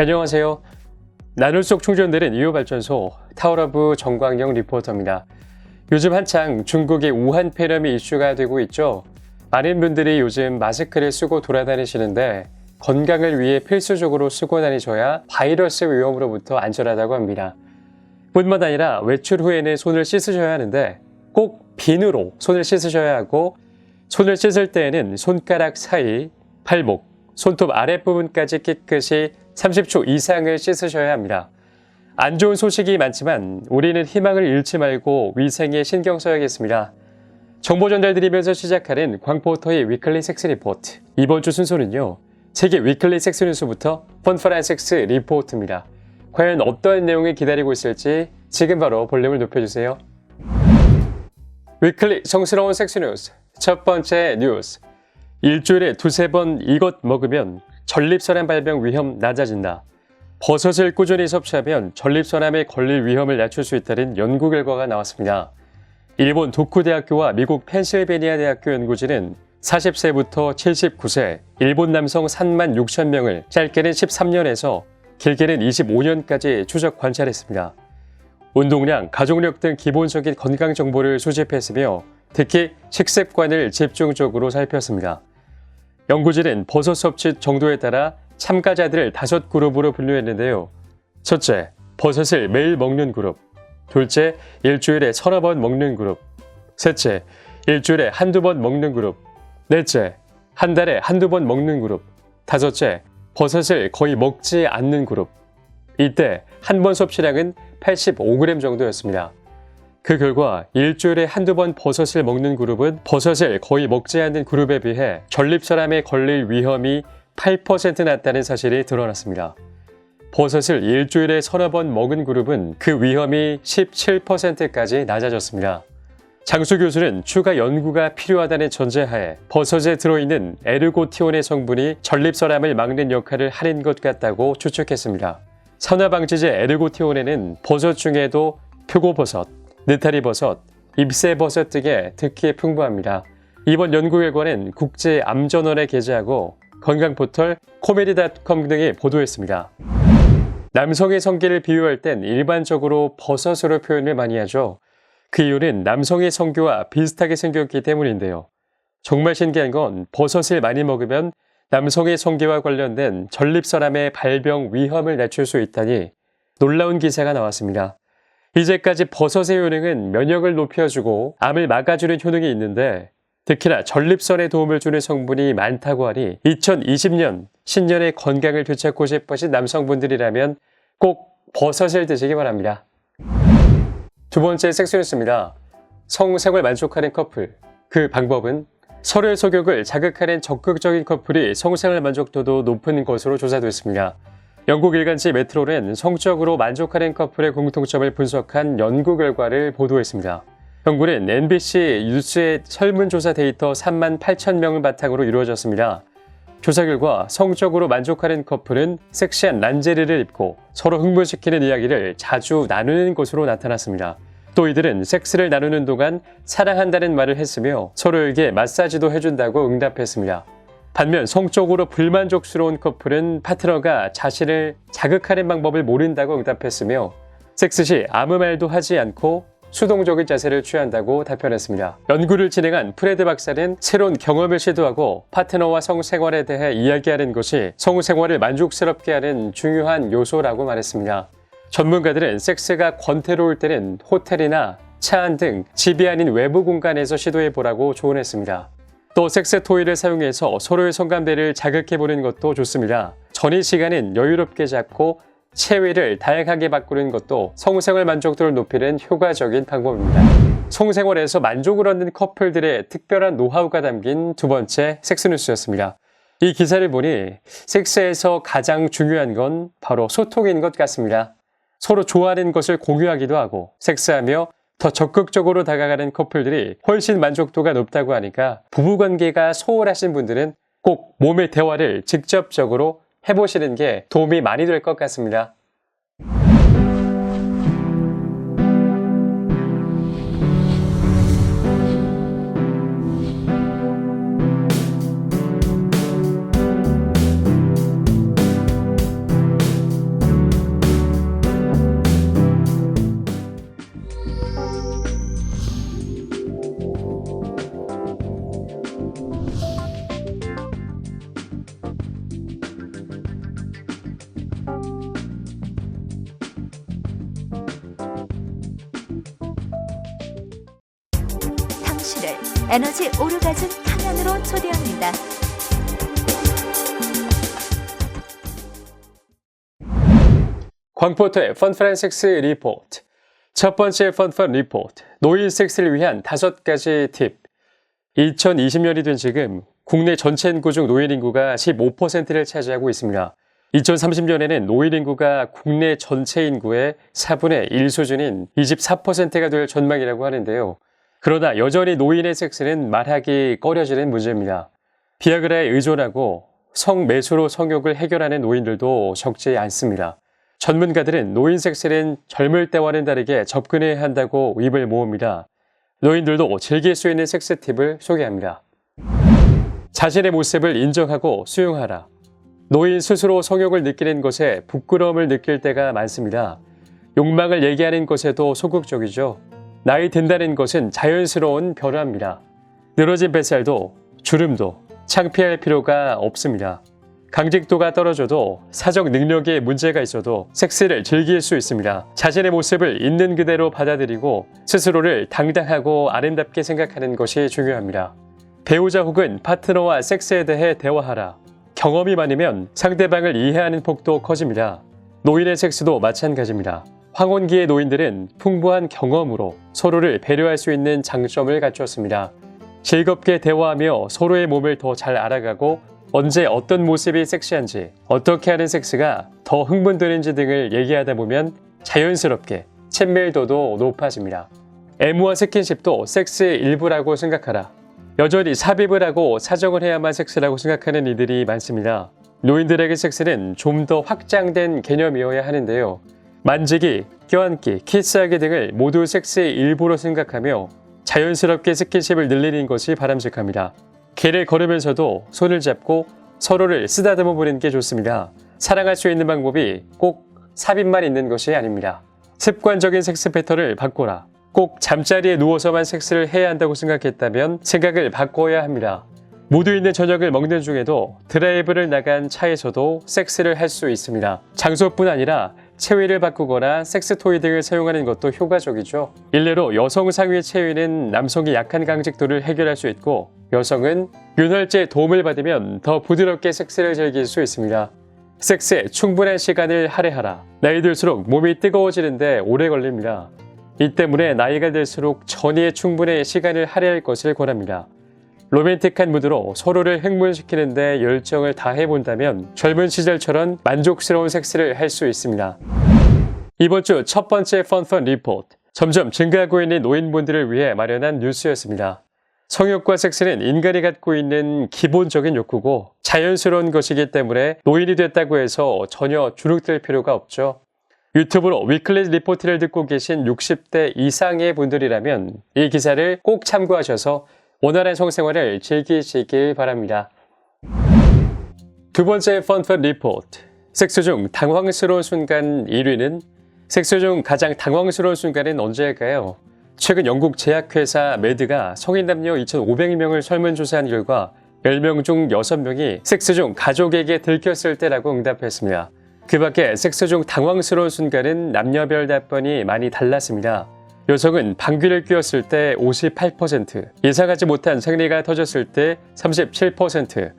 안녕하세요. 나눌 속 충전되는 이호발전소 타워러브 정광영 리포터입니다. 요즘 한창 중국의 우한 폐렴이 이슈가 되고 있죠. 많은 분들이 요즘 마스크를 쓰고 돌아다니시는데 건강을 위해 필수적으로 쓰고 다니셔야 바이러스 위험으로부터 안전하다고 합니다. 뿐만 아니라 외출 후에는 손을 씻으셔야 하는데 꼭 비누로 손을 씻으셔야 하고, 손을 씻을 때에는 손가락 사이, 팔목, 손톱 아랫부분까지 깨끗이 30초 이상을 씻으셔야 합니다. 안 좋은 소식이 많지만 우리는 희망을 잃지 말고 위생에 신경 써야겠습니다. 정보 전달드리면서 시작하는 광포터의 위클리 섹스 리포트. 이번 주 순서는요, 세계 위클리 섹스 뉴스부터 펀퍼란 섹스 리포트입니다. 과연 어떤 내용이 기다리고 있을지 지금 바로 볼륨을 높여주세요. 위클리 성스러운 섹스 뉴스. 첫 번째 뉴스. 일주일에 두세 번 이것 먹으면 전립선암 발병 위험 낮아진다. 버섯을 꾸준히 섭취하면 전립선암에 걸릴 위험을 낮출 수 있다는 연구 결과가 나왔습니다. 일본 도쿠대학교와 미국 펜실베니아 대학교 연구진은 40세부터 79세 일본 남성 3만 6천 명을 짧게는 13년에서 길게는 25년까지 추적 관찰했습니다. 운동량, 가족력 등 기본적인 건강 정보를 수집했으며 특히 식습관을 집중적으로 살폈습니다. 연구진은 버섯 섭취 정도에 따라 참가자들을 5그룹으로 분류했는데요. 첫째, 버섯을 매일 먹는 그룹. 둘째, 일주일에 서너 번 먹는 그룹. 셋째, 일주일에 한두 번 먹는 그룹. 넷째, 한 달에 한두 번 먹는 그룹. 다섯째, 버섯을 거의 먹지 않는 그룹. 이때 한 번 섭취량은 85g 정도였습니다. 그 결과 일주일에 한두 번 버섯을 먹는 그룹은 버섯을 거의 먹지 않는 그룹에 비해 전립선암에 걸릴 위험이 8% 낮다는 사실이 드러났습니다. 버섯을 일주일에 서너 번 먹은 그룹은 그 위험이 17%까지 낮아졌습니다. 장수 교수는 추가 연구가 필요하다는 전제하에 버섯에 들어있는 에르고티온의 성분이 전립선암을 막는 역할을 하는 것 같다고 추측했습니다. 산화방지제 에르고티온에는 버섯 중에도 표고버섯, 느타리버섯, 잎새버섯 등에 특히 풍부합니다. 이번 연구 결과는 국제암전원에 게재하고 건강포털 코메디.com 등이 보도했습니다. 남성의 성기를 비유할 땐 일반적으로 버섯으로 표현을 많이 하죠. 그 이유는 남성의 성기와 비슷하게 생겼기 때문인데요. 정말 신기한 건 버섯을 많이 먹으면 남성의 성기와 관련된 전립선암의 발병 위험을 낮출 수 있다니 놀라운 기사가 나왔습니다. 이제까지 버섯의 효능은 면역을 높여주고 암을 막아주는 효능이 있는데 특히나 전립선에 도움을 주는 성분이 많다고 하니 2020년 신년의 건강을 되찾고 싶으신 남성분들이라면 꼭 버섯을 드시기 바랍니다. 두 번째 섹스 뉴스입니다. 성생활 만족하는 커플. 그 방법은 서로의 성욕을 자극하는 적극적인 커플이 성생활 만족도도 높은 것으로 조사됐습니다. 영국 일간지 메트로는 성적으로 만족하는 커플의 공통점을 분석한 연구 결과를 보도했습니다. 연구는 NBC 뉴스의 설문조사 데이터 3만 8천 명을 바탕으로 이루어졌습니다. 조사 결과 성적으로 만족하는 커플은 섹시한 란제리를 입고 서로 흥분시키는 이야기를 자주 나누는 것으로 나타났습니다. 또 이들은 섹스를 나누는 동안 사랑한다는 말을 했으며 서로에게 마사지도 해준다고 응답했습니다. 반면 성적으로 불만족스러운 커플은 파트너가 자신을 자극하는 방법을 모른다고 응답했으며 섹스 시 아무 말도 하지 않고 수동적인 자세를 취한다고 답변했습니다. 연구를 진행한 프레드 박사는 새로운 경험을 시도하고 파트너와 성생활에 대해 이야기하는 것이 성생활을 만족스럽게 하는 중요한 요소라고 말했습니다. 전문가들은 섹스가 권태로울 때는 호텔이나 차 안 등 집이 아닌 외부 공간에서 시도해보라고 조언했습니다. 또 섹스 토이를 사용해서 서로의 성감대를 자극해보는 것도 좋습니다. 전이 시간은 여유롭게 잡고 체위를 다양하게 바꾸는 것도 성생활 만족도를 높이는 효과적인 방법입니다. 성생활에서 만족을 얻는 커플들의 특별한 노하우가 담긴 두 번째 섹스 뉴스였습니다. 이 기사를 보니 섹스에서 가장 중요한 건 바로 소통인 것 같습니다. 서로 좋아하는 것을 공유하기도 하고 섹스하며 더 적극적으로 다가가는 커플들이 훨씬 만족도가 높다고 하니까 부부관계가 소홀하신 분들은 꼭 몸의 대화를 직접적으로 해보시는 게 도움이 많이 될 것 같습니다. 에너지 오르가즘 탕연으로 초대합니다. 광포터의 펀펀한 섹스 리포트. 첫 번째 펀펀 리포트. 노인 섹스를 위한 5가지 팁. 2020년이 된 지금 국내 전체 인구 중 노인 인구가 15%를 차지하고 있습니다. 2030년에는 노인 인구가 국내 전체 인구의 4분의 1 수준인 24%가 될 전망이라고 하는데요. 그러나 여전히 노인의 섹스는 말하기 꺼려지는 문제입니다. 비아그라에 의존하고 성매수로 성욕을 해결하는 노인들도 적지 않습니다. 전문가들은 노인 섹스는 젊을 때와는 다르게 접근해야 한다고 입을 모읍니다. 노인들도 즐길 수 있는 섹스 팁을 소개합니다. 자신의 모습을 인정하고 수용하라. 노인 스스로 성욕을 느끼는 것에 부끄러움을 느낄 때가 많습니다. 욕망을 얘기하는 것에도 소극적이죠. 나이 든다는 것은 자연스러운 변화입니다. 늘어진 뱃살도 주름도 창피할 필요가 없습니다. 강직도가 떨어져도 사적 능력에 문제가 있어도 섹스를 즐길 수 있습니다. 자신의 모습을 있는 그대로 받아들이고 스스로를 당당하고 아름답게 생각하는 것이 중요합니다. 배우자 혹은 파트너와 섹스에 대해 대화하라. 경험이 많으면 상대방을 이해하는 폭도 커집니다. 노인의 섹스도 마찬가지입니다. 황혼기의 노인들은 풍부한 경험으로 서로를 배려할 수 있는 장점을 갖추었습니다. 즐겁게 대화하며 서로의 몸을 더 잘 알아가고 언제 어떤 모습이 섹시한지, 어떻게 하는 섹스가 더 흥분되는지 등을 얘기하다 보면 자연스럽게 친밀도도 높아집니다. 애무와 스킨십도 섹스의 일부라고 생각하라. 여전히 삽입을 하고 사정을 해야만 섹스라고 생각하는 이들이 많습니다. 노인들에게 섹스는 좀 더 확장된 개념이어야 하는데요. 만지기, 껴안기, 키스하기 등을 모두 섹스의 일부로 생각하며 자연스럽게 스킨십을 늘리는 것이 바람직합니다. 길을 걸으면서도 손을 잡고 서로를 쓰다듬어 보는 게 좋습니다. 사랑할 수 있는 방법이 꼭 삽입만 있는 것이 아닙니다. 습관적인 섹스 패턴을 바꿔라. 꼭 잠자리에 누워서만 섹스를 해야 한다고 생각했다면 생각을 바꿔야 합니다. 모두 있는 저녁을 먹는 중에도 드라이브를 나간 차에서도 섹스를 할 수 있습니다. 장소뿐 아니라 체위를 바꾸거나 섹스토이 등을 사용하는 것도 효과적이죠. 일례로 여성 상위 체위는 남성이 약한 강직도를 해결할 수 있고 여성은 윤활제의 도움을 받으면 더 부드럽게 섹스를 즐길 수 있습니다. 섹스에 충분한 시간을 할애하라. 나이 들수록 몸이 뜨거워지는데 오래 걸립니다. 이 때문에 나이가 들수록 전이에 충분히 시간을 할애할 것을 권합니다. 로맨틱한 무드로 서로를 흥분시키는 데 열정을 다해본다면 젊은 시절처럼 만족스러운 섹스를 할 수 있습니다. 이번 주 첫 번째 펀펀 리포트. 점점 증가하고 있는 노인분들을 위해 마련한 뉴스였습니다. 성욕과 섹스는 인간이 갖고 있는 기본적인 욕구고 자연스러운 것이기 때문에 노인이 됐다고 해서 전혀 주눅들 필요가 없죠. 유튜브로 위클리 리포트를 듣고 계신 60대 이상의 분들이라면 이 기사를 꼭 참고하셔서 원활한 성생활을 즐기시길 바랍니다. 두 번째 펀펀 리포트. 섹스 중 당황스러운 순간 1위는 섹스 중 가장 당황스러운 순간은 언제일까요? 최근 영국 제약회사 매드가 성인 남녀 2,500명을 설문조사한 결과 10명 중 6명이 섹스 중 가족에게 들켰을 때라고 응답했습니다. 그 밖에 섹스 중 당황스러운 순간은 남녀별 답변이 많이 달랐습니다. 여성은 방귀를 뀌었을 때 58%, 예상하지 못한 생리가 터졌을 때 37%,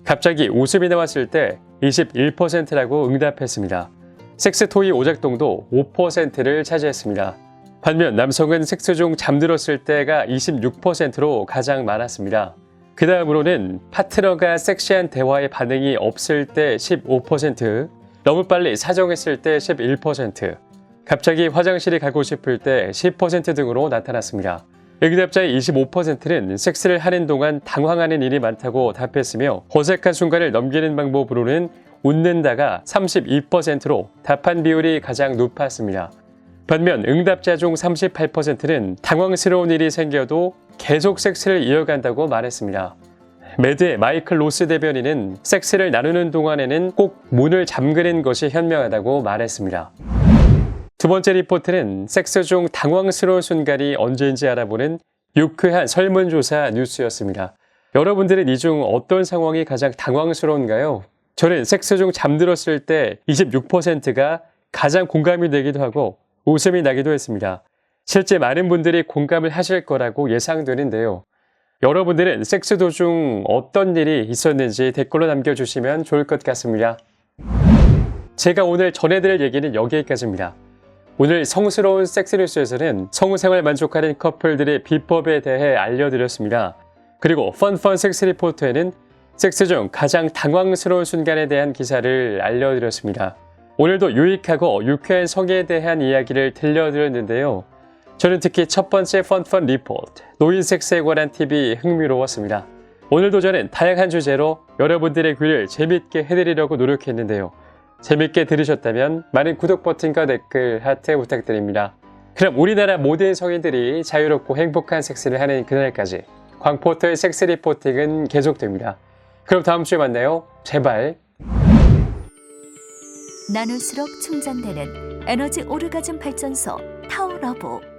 갑자기 웃음이 나왔을 때 21%라고 응답했습니다. 섹스토이 오작동도 5%를 차지했습니다. 반면 남성은 섹스 중 잠들었을 때가 26%로 가장 많았습니다. 그 다음으로는 파트너가 섹시한 대화에 반응이 없을 때 15%, 너무 빨리 사정했을 때 11%, 갑자기 화장실에 가고 싶을 때 10% 등으로 나타났습니다. 응답자의 25%는 섹스를 하는 동안 당황하는 일이 많다고 답했으며 어색한 순간을 넘기는 방법으로는 웃는다가 32%로 답한 비율이 가장 높았습니다. 반면 응답자 중 38%는 당황스러운 일이 생겨도 계속 섹스를 이어간다고 말했습니다. 매드의 마이클 로스 대변인은 섹스를 나누는 동안에는 꼭 문을 잠그는 것이 현명하다고 말했습니다. 두 번째 리포트는 섹스 중 당황스러운 순간이 언제인지 알아보는 유쾌한 설문조사 뉴스였습니다. 여러분들은 이 중 어떤 상황이 가장 당황스러운가요? 저는 섹스 중 잠들었을 때 26%가 가장 공감이 되기도 하고 웃음이 나기도 했습니다. 실제 많은 분들이 공감을 하실 거라고 예상되는데요. 여러분들은 섹스 도중 어떤 일이 있었는지 댓글로 남겨주시면 좋을 것 같습니다. 제가 오늘 전해드릴 얘기는 여기까지입니다. 오늘 성스러운 섹스 뉴스에서는 성생활 만족하는 커플들의 비법에 대해 알려드렸습니다. 그리고 펀펀 섹스 리포트에는 섹스 중 가장 당황스러운 순간에 대한 기사를 알려드렸습니다. 오늘도 유익하고 유쾌한 성에 대한 이야기를 들려드렸는데요. 저는 특히 첫 번째 펀펀 리포트, 노인 섹스에 관한 팁이 흥미로웠습니다. 오늘도 저는 다양한 주제로 여러분들의 귀를 재밌게 해드리려고 노력했는데요. 재밌게 들으셨다면 많은 구독 버튼과 댓글, 하트 부탁드립니다. 그럼 우리나라 모든 성인들이 자유롭고 행복한 섹스를 하는 그날까지 광포터의 섹스 리포팅은 계속됩니다. 그럼 다음 주에 만나요. 제발. 나눌수록 충전되는 에너지 오르가즘 발전소 타워러브.